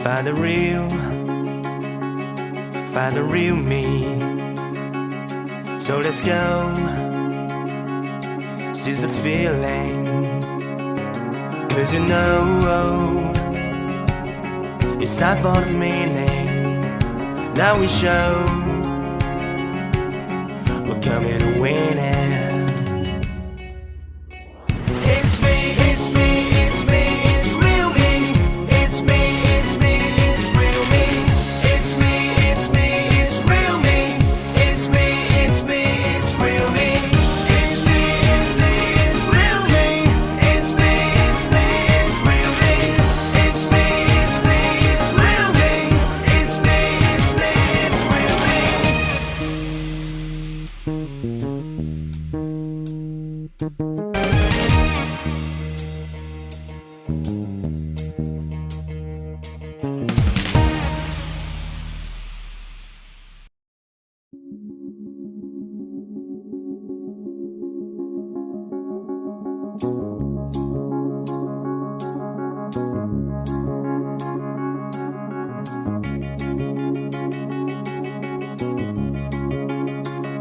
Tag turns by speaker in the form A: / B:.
A: Find the real me. So let's go, seize the feeling. 'Cause you know it's time for the meaning. Now we show we're coming to win it.